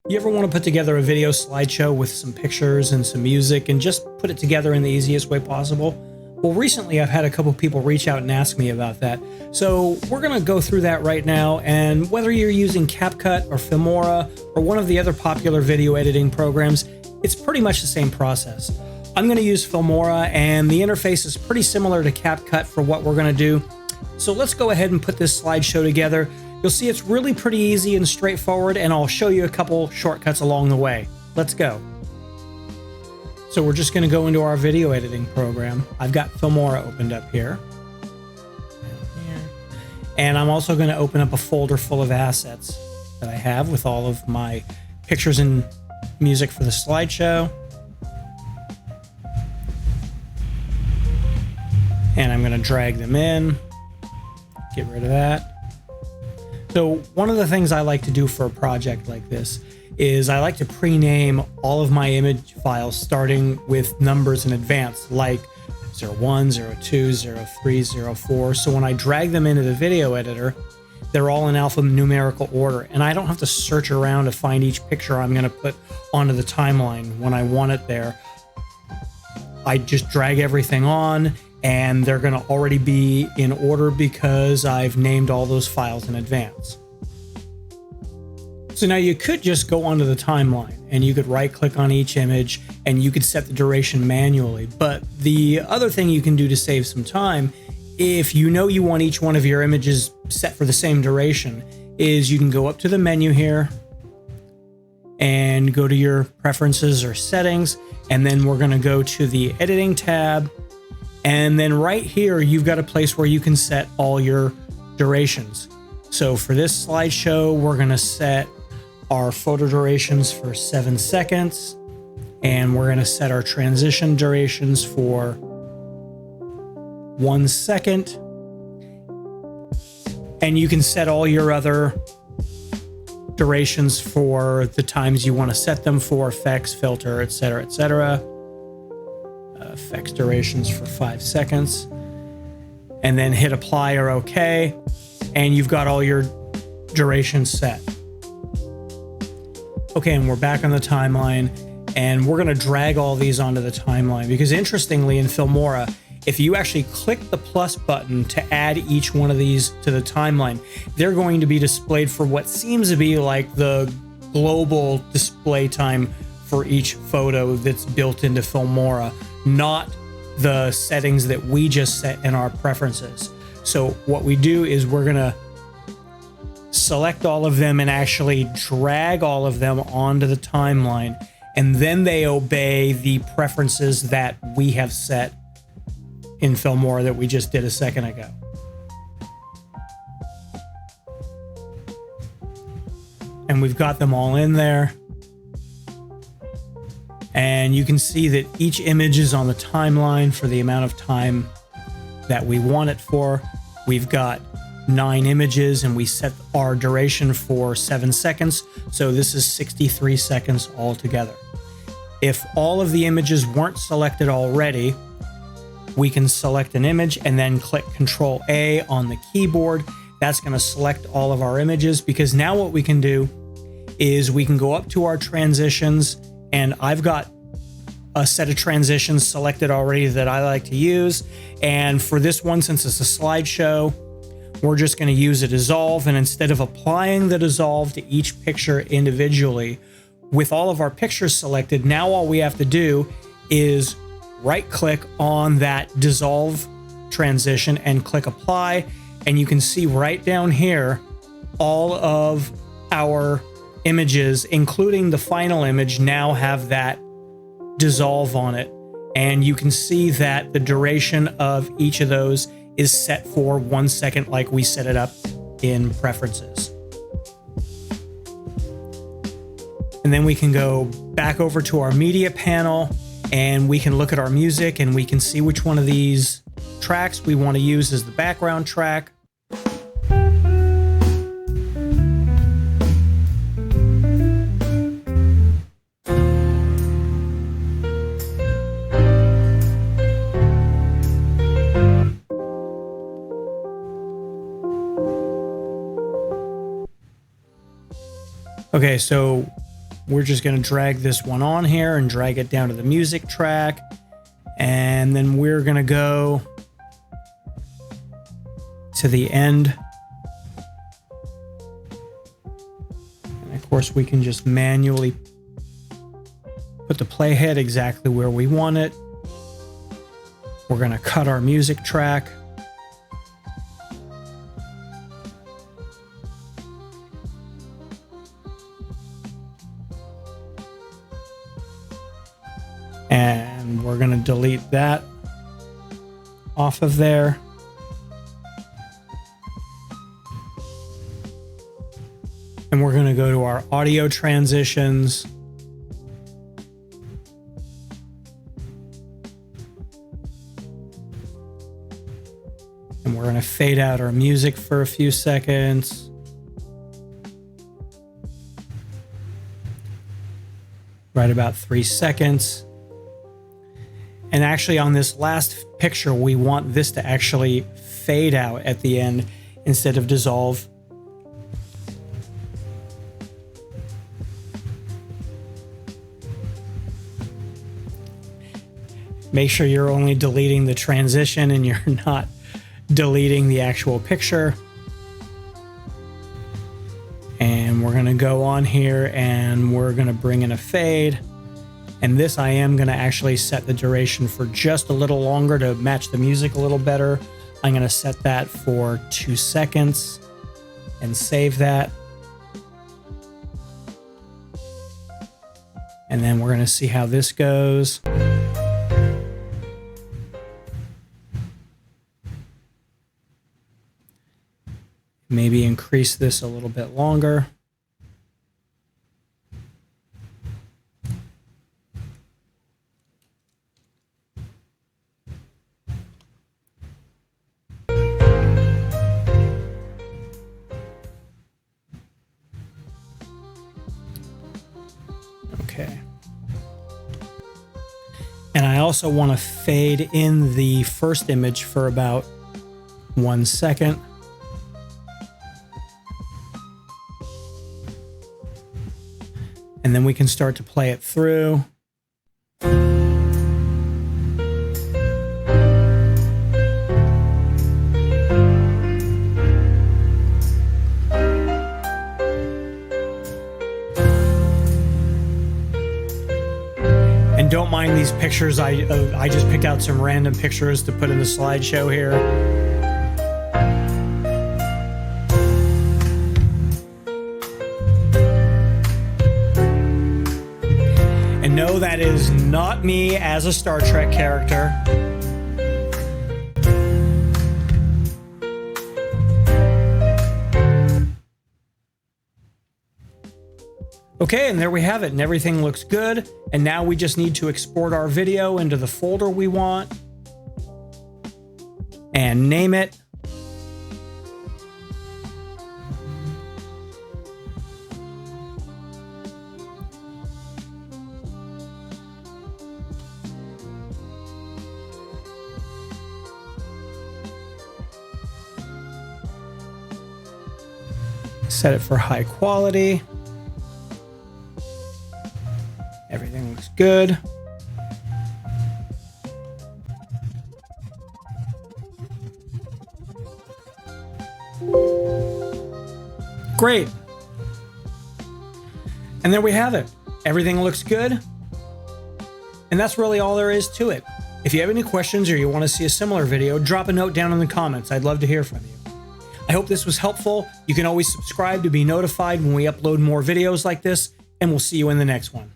You ever want to put together a video slideshow with some pictures and some music and just put it together in the easiest way possible? Well, recently I've had a couple people reach out and ask me about that. So we're going to go through that right now, and whether you're using CapCut or Filmora or one of the other popular video editing programs, it's pretty much the same process. I'm going to use Filmora, and the interface is pretty similar to CapCut for what we're going to do. So let's go ahead and put this slideshow together. You'll see it's really pretty easy and straightforward, and I'll show you a couple shortcuts along the way. Let's go. So we're just going to go into our video editing program. I've got Filmora opened up here. And I'm also going to open up a folder full of assets that I have with all of my pictures and music for the slideshow. And I'm going to drag them in, get rid of that. So one of the things I like to do for a project like this is I like to pre-name all of my image files starting with numbers in advance, like 01, 02, 03, 04. So when I drag them into the video editor, they're all in alphanumerical order, and I don't have to search around to find each picture I'm going to put onto the timeline when I want it there. I just drag everything on, and they're going to already be in order because I've named all those files in advance. So now you could just go onto the timeline and you could right click on each image and you could set the duration manually. But the other thing you can do to save some time, if you know you want each one of your images set for the same duration, is you can go up to the menu here and go to your preferences or settings, and then we're going to go to the editing tab. And then right here, you've got a place where you can set all your durations. So for this slideshow, we're going to set our photo durations for 7 seconds. And we're going to set our transition durations for 1 second. And you can set all your other durations for the times you want to set them for, effects, filter, etc., etc. Effects durations for 5 seconds, and then hit apply or OK, and you've got all your durations set. Okay, and we're back on the timeline, and we're going to drag all these onto the timeline because, interestingly, in Filmora, if you actually click the plus button to add each one of these to the timeline, they're going to be displayed for what seems to be like the global display time for each photo that's built into Filmora, not the settings that we just set in our preferences. So what we do is we're going to select all of them and actually drag all of them onto the timeline, and then they obey the preferences that we have set in Filmora that we just did a second ago. And we've got them all in there. And you can see that each image is on the timeline for the amount of time that we want it for. We've got 9 images and we set our duration for 7 seconds. So this is 63 seconds altogether. If all of the images weren't selected already, we can select an image and then click Control A on the keyboard. That's going to select all of our images, because now what we can do is we can go up to our transitions, and I've got a set of transitions selected already that I like to use. And for this one, since it's a slideshow, we're just going to use a dissolve. And instead of applying the dissolve to each picture individually, with all of our pictures selected, now all we have to do is right click on that dissolve transition and click apply. And you can see right down here, all of our images, including the final image, now have that dissolve on it. And you can see that the duration of each of those is set for 1 second, like we set it up in preferences. And then we can go back over to our media panel, and we can look at our music, and we can see which one of these tracks we want to use as the background track. Okay, so we're just going to drag this one on here and drag it down to the music track. And then we're going to go to the end. And of course, we can just manually put the playhead exactly where we want it. We're going to cut our music track. And we're going to delete that off of there. And we're going to go to our audio transitions. And we're going to fade out our music for a few seconds. Right about 3 seconds. And actually on this last picture, we want this to actually fade out at the end instead of dissolve. Make sure you're only deleting the transition and you're not deleting the actual picture. And we're going to go on here and we're going to bring in a fade. And this I am going to actually set the duration for just a little longer to match the music a little better. I'm going to set that for 2 seconds and save that. And then we're going to see how this goes. Maybe increase this a little bit longer. Okay. And I also want to fade in the first image for about 1 second. And then we can start to play it through. And don't mind these pictures. I just picked out some random pictures to put in the slideshow here. And no, that is not me as a Star Trek character. Okay, and there we have it, and everything looks good. And now we just need to export our video into the folder we want and name it. Set it for high quality. Everything looks good. Great. And there we have it. Everything looks good. And that's really all there is to it. If you have any questions or you want to see a similar video, drop a note down in the comments. I'd love to hear from you. I hope this was helpful. You can always subscribe to be notified when we upload more videos like this, and we'll see you in the next one.